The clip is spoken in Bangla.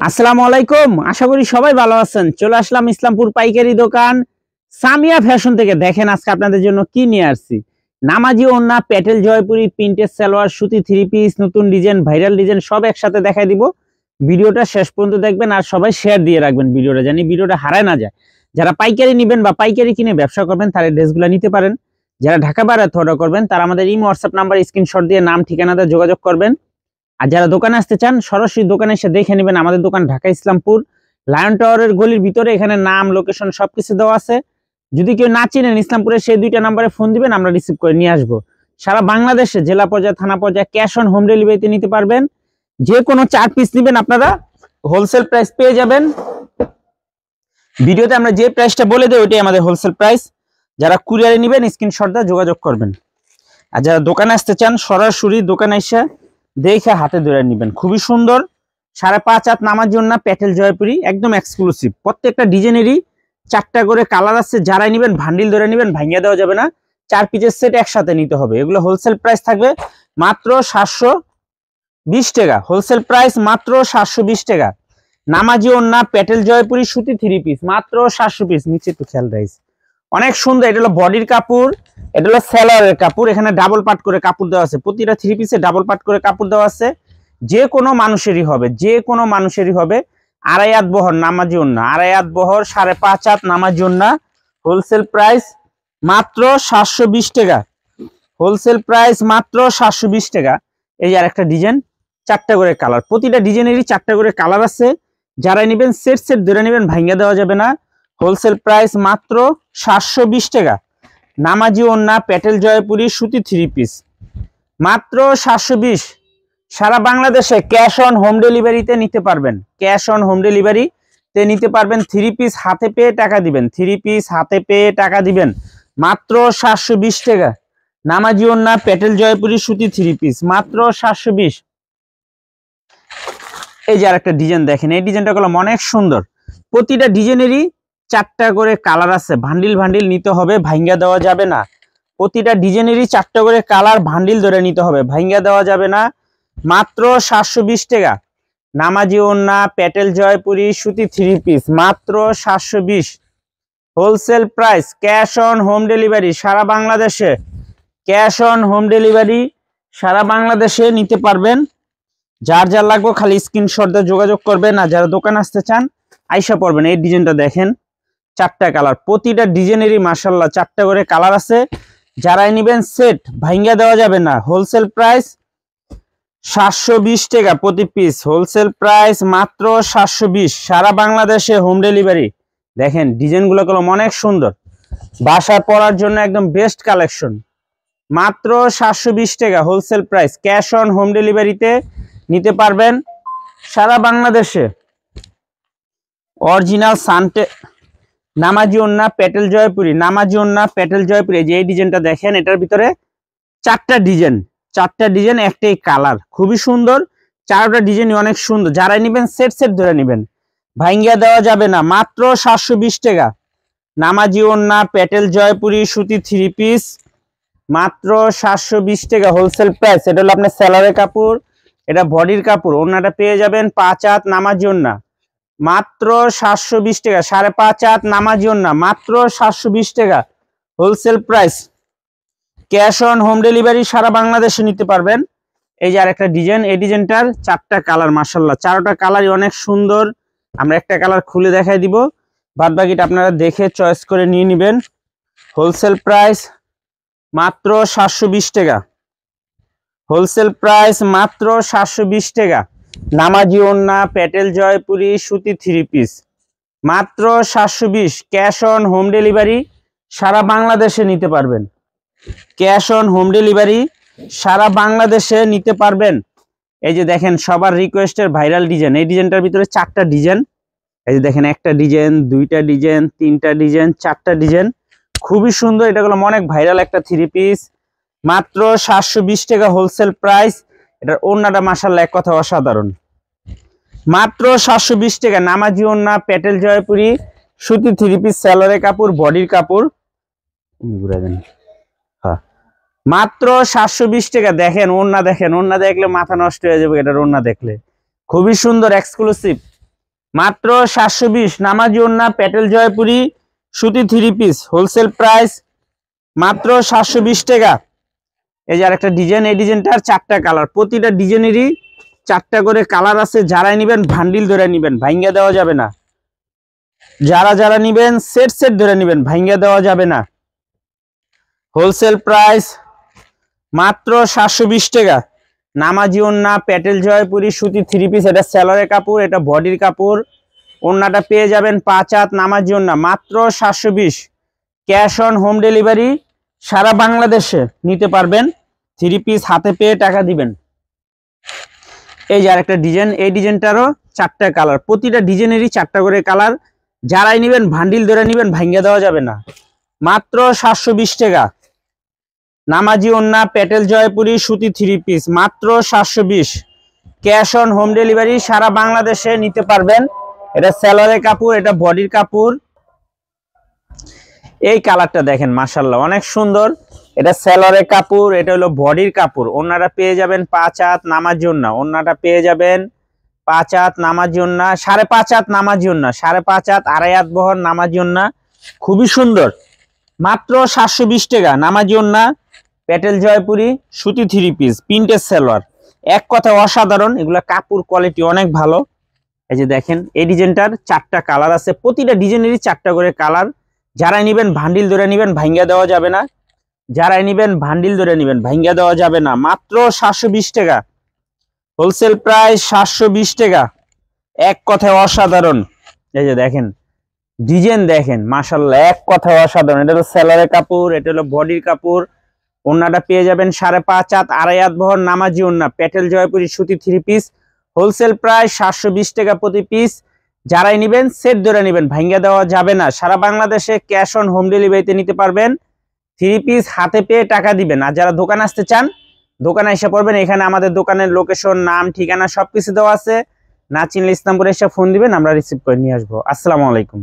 আসসালামু আলাইকুম। আশা করি সবাই ভালো আছেন। চলে আসলাম ইসলামপুর পাইকারি দোকান সামিয়া ফ্যাশন থেকে। দেখেন আজকে আপনাদের জন্য কি নিয়ে আসছি। নামাজি ওন্না, প্যাটেল জয়পুরি, প্রিন্টেড সালোয়ার, সুতি থ্রি পিস, নতুন ডিজাইন, ভাইরাল ডিজাইন সব একসাথে দেখাই দিব। ভিডিওটা শেষ পর্যন্ত দেখবেন আর সবাই শেয়ার দিয়ে রাখবেন ভিডিওটা, জানি ভিডিওটা হারায় না যায়। যারা পাইকারি নেবেন বা পাইকারি কিনে ব্যবসা করবেন তারা ড্রেসগুলো নিতে পারেন। যারা ঢাকা বাইরে অর্ডার করবেন তারা আমাদের ইমো হোয়াটসঅ্যাপ নাম্বার স্ক্রিনশট দিয়ে নাম ঠিকানাতে যোগাযোগ করবেন। আর যারা দোকানে আসতে চান সরাসরি দোকানে এসে দেখে নেবেন। আমাদের দোকান ঢাকা ইসলামপুর লায়ন টাওয়ারের গলির ভিতরে। এখানে নাম, লোকেশন সবকিছু দেওয়া আছে। যদি কেউ না চিনেন ইসলামপুরে সেই দুইটা নাম্বারে ফোন দিবেন, আমরা রিসিভ করে নিয়ে আসবো। সারা বাংলাদেশে জেলা পর্যায়ে, থানা পর্যায়ে ক্যাশ অন হোম ডেলিভারিতে নিতে পারবেন। যে কোনো 4 পিস নেবেন আপনারা হোলসেল প্রাইস পেয়ে যাবেন। ভিডিওতে আমরা যে প্রাইসটা বলে দেই ওইটাই আমাদের হোলসেল প্রাইস। যারা কুরিয়ারে নেবেন স্ক্রিনশট দিয়ে যোগাযোগ করবেন। আর যারা দোকানে আসতে চান সরাসরি দোকানে এসে দেখে হাতে ধরে নেবেন। খুবই সুন্দর 5.5 হাত নামার জন্য প্যাটেল জয়পুরি, একদম এক্সক্লুসিভ। প্রত্যেকটা ডিজাইনেরই 4টা করে কালার আছে। যারাই নেবেন ভান্ডিল ধরে নেবেন, ভাঙিয়ে দেওয়া যাবে না। 4 পিসের সেট একসাথে নিতে হবে। এগুলো হোলসেল প্রাইস থাকবে মাত্র 720 টাকা। হোলসেল প্রাইস মাত্র 720 টাকা। নামাজি ওন্না, প্যাটেল জয়পুরি, সুতি থ্রি পিস মাত্র 700 পিস। নিচে একটু খেয়াল রাইস, অনেক সুন্দর। এটা হলো বডির কাপড়, এটা হলো সেলারের কাপড়। এখানে ডাবল পাট করে কাপড় দেওয়া আছে। প্রতিটা থ্রি পিসে ডাবল পাট করে কাপড় দেওয়া আছে। যে কোনো মানুষেরই হবে, যে কোনো মানুষেরই হবে। 2.5 হাত বহর নামাজি ওন্না, 2.5 হাত বহর, 5.5 হাত নামাজি ওন্না। হোলসেল প্রাইস মাত্র 720 টাকা। হোলসেল প্রাইস মাত্র 720 টাকা। এই আর একটা ডিজাইন, 4টা করে কালার। প্রতিটা ডিজাইনেরই 4টা করে কালার আছে। যারা নেবেন সেট সেট ধরে নেবেন, ভাঙিয়ে দেওয়া যাবে না। হোলসেল প্রাইস মাত্র 720 টাকা। নামাজি ওন্না, প্যাটেল জয়পুরি, সুতি থ্রি পিস মাত্র 720। সারা বাংলাদেশে ক্যাশ অন হোম ডেলিভারিতে নিতে পারবেন। ক্যাশ অন হোম ডেলিভারিতে নিতে পারবেন। থ্রি পিস হাতে পেয়ে টাকা দিবেন। থ্রি পিস হাতে পেয়ে টাকা দিবেন মাত্র 720 টাকা। নামাজি ওন্না, প্যাটেল জয়পুরি, সুতি থ্রি পিস মাত্র 720। এই যে আরেকটা ডিজাইন দেখেন, এই ডিজাইনটা হলো অনেক সুন্দর। প্রতিটা ডিজাইনেরই 4টা করে কালার আছে। ভান্ডিল ভান্ডিল নিতে হবে, ভাঙ্গা দেওয়া যাবে না। প্রতিটা ডিজাইনেরই 4টা করে কালার, ভান্ডিল ধরে নিতে হবে, ভাঙ্গা দেওয়া যাবে না। মাত্র 720 টাকা। নামাজি ওন্না, প্যাটেল জয়পুরি, সুতি থ্রি পিস মাত্র 720। Wholesale price, cash on home delivery সারা বাংলাদেশে। ক্যাশ অন হোম ডেলিভারি সারা বাংলাদেশে নিতে পারবেন। যার যার লাগবে খালি স্ক্রিনশট দিয়ে যোগাযোগ করবেন। আর যারা দোকান আসতে চান আইসা পড়বেন। এই ডিজাইনটা দেখেন, 4টা কালার। প্রতিটা ডিজাইনেরই মাশাআল্লাহ 4টা করে কালার আছে। যারাই নেবেন সেট, ভাঙ্গা দেওয়া যাবে না। হোলসেল প্রাইস 720 টাকা প্রতি পিস। হোলসেল প্রাইস মাত্র 720। সারা বাংলাদেশে হোম ডেলিভারি। দেখেন ডিজাইনগুলো অনেক সুন্দর, বাসায় পরার জন্য একদম বেস্ট কালেকশন। মাত্র 720 টাকা wholesale price. Cash on home ডেলিভারিতে নিতে পারবেন সারা বাংলাদেশে। অরিজিনাল সানটে নামাজি ওন্না, প্যাটেল জয়পুরি, নামাজি ওন্না, প্যাটেল জয়পুরি। যে এই ডিজাইনটা দেখেন, এটার ভিতরে 4টা ডিজাইন, 4টা ডিজাইন, একটাই কালার। খুবই সুন্দর, 4টা ডিজাইন অনেক সুন্দর। যারাই নেবেন সেট সেট ধরে নেবেন, ভাঙ্গিয়া দেওয়া যাবে না। মাত্র 720 টাকা। নামাজি ওন্না, প্যাটেল জয়পুরি, সুতি থ্রি পিস মাত্র 720 টাকা হোলসেল প্রাইস। এটা হলো আপনার সেলারের কাপড়, এটা বডির কাপড়। ওন্নাটা পেয়ে যাবেন 5 হাত নামাজি ওন্না মাত্র 720 টাকা। 5.5 হাত নামাজি ওন্না মাত্র 720 টাকা wholesale price. Cash on home delivery সারা বাংলাদেশে নিতে পারবেন। এই যে আরেকটা ডিজাইন, এই ডিজাইনটার 4টা কালার মাশাআল্লাহ। 4টা কালারই অনেক সুন্দর। আমরা একটা কালার খুলে দেখাই দিব, বাদ বাকিটা আপনারা দেখে চয়েস করে নিয়ে নেবেন। হোলসেল প্রাইস মাত্র 720 টাকা। হোলসেল প্রাইস মাত্র 720 টাকা। নামাজি ওন্না, প্যাটেল জয়পুরি, সুতি থ্রি পিস মাত্র 720। ক্যাশ অন হোম ডেলিভারি সারা বাংলাদেশে নিতে পারবেন। ক্যাশ অন হোম ডেলিভারি সারা বাংলাদেশে নিতে পারবেন। এই যে দেখেন সবার রিকোয়েস্টের ভাইরাল ডিজাইন, এই ডিজাইনটার ভিতরে 4টা ডিজাইন। এই যে দেখেন, একটা ডিজাইন, 2টা ডিজাইন, 3টা ডিজাইন, 4টা ডিজাইন। খুবই সুন্দর। এটা হলো অনেক ভাইরাল একটা থ্রি পিস মাত্র 720 টাকা হোলসেল প্রাইস। এটার ওন্নাটা মাশাআল্লাহ এক কথা অসাধারণ। মাত্র 720 টাকা। নামাজি ওন্না, প্যাটেল জয়পুরি, সুতি থ্রি পিস, সেলারের কাপড়, বডির কাপড়। হ্যাঁ, মাত্র 720 টাকা। দেখেন ওন্না, দেখেন ওন্না দেখলে মাথা নষ্ট হয়ে যাবে। এটার ওন্না দেখলে খুবই সুন্দর, এক্সক্লুসিভ। মাত্র 720। নামাজি ওড়না প্যাটেল জয়পুরি সুতি 3 পিস হোলসেল প্রাইস মাত্র 720 টাকা। এই যে আরেকটা ডিজাইন, এই ডিজাইনটার 4টা কালার, প্রতিটা ডিজাইনেরই 4টা করে কালার আছে। যারাই নিবেন ভান্ডিল ধরে নিবেন, ভাঙ্গা দেওয়া যাবে না। যারা নিবেন সেট সেট ধরে নিবেন, ভাঙ্গা দেওয়া যাবে না। হোলসেল প্রাইস মাত্র 720 টাকা। নামাজি ওড়না প্যাটেল জয়পুরি সুতি 3 পিস, এটা সেলরের কাপড়, এটা বডির কাপড়। ওড়নাটা পেয়ে যাবেন 5 হাত নামাজি ওড়না মাত্র 720। ক্যাশ অন হোম ডেলিভারি সারা বাংলাদেশে নিতে পারবেন। 3 পিস হাতে পেয়ে টাকা দিবেন। এই যে আরেকটা ডিজাইন, এই ডিজাইনটারও 4টা কালার, প্রতিটা ডিজাইনেরই 4টা করে কালার। যারাই নিবেন ভান্ডিল ধরে নিবেন, ভাঙ্গা দেওয়া যাবে না। মাত্র 720 টাকা। নামাজি ওড়না প্যাটেল জয়পুরি সুতি 3 পিস মাত্র 720। ক্যাশ অন হোম ডেলিভারি সারা বাংলাদেশে নিতে পারবেন। এটা সেলরের কাপড়, এটা বডির কাপড়। এই কালারটা দেখেন মাশাআল্লাহ অনেক সুন্দর। এটা সেলরের কাপড়, এটা হলো বডির কাপড়। ওড়নাটা পেয়ে যাবেন 5 হাত নামাজি ওড়না, ওড়নাটা পেয়ে যাবেন 5 হাত নামাজি ওড়না, 5.5 হাত নামাজি ওড়না, 5.5 হাত, 2.5 হাত বহর নামাজি ওড়না, খুবই সুন্দর। মাত্র 720 টাকা। নামাজি ওড়না প্যাটেল জয়পুরি সুতি 3 পিস প্রিন্টের সেলর, এক কথা অসাধারণ। এগুলা কাপড় কোয়ালিটি অনেক ভালো। এই যে দেখেন, এই ডিজাইনটার 4টা কালার আছে, প্রতিটা ডিজাইনেরই 4টা করে কালার। যারাই নিবেন ভান্ডিল ধরে নিবেন, ভাঙ্গা দেওয়া যাবে না। যারাই নিবেন ভান্ডিল ধরে নিবেন, ভাঙ্গা দেওয়া যাবে না। মাত্র 720 টাকা। হোলসেল প্রাইস 720 টাকা। এক কথায় অসাধারণ। এই যে দেখেন ডিজাইন, দেখেন মাশাআল্লাহ এক কথায় অসাধারণ। এটা হলো সেলরের কাপড়, এটা হলো বডির কাপড়। ওড়নাটা পেয়ে যাবেন 5.5 হাত, 2.5 হাত বহর নামাজি ওড়না প্যাটেল জয়পুরি সুতি 3 পিস হোলসেল প্রাইস 720 টাকা প্রতি পিস। যারাই নিবেন সেট ধরে নিবেন, ভাঙ্গা দেওয়া যাবে না। সারা বাংলাদেশে ক্যাশ অন হোম ডেলিভারিতে নিতে পারবেন। 3 পিস হাতে পেয়ে টাকা দিবেন। আর যারা দোকান আসতে চান, দোকানে এসে পড়বেন। এখানে আমাদের দোকানের লোকেশন, নাম, ঠিকানা সবকিছু দেওয়া আছে। না চিনলে ইসলামপুরে এসে ফোন দিবেন, আমরা রিসিভ করে নিয়ে আসবো। আসসালামু আলাইকুম।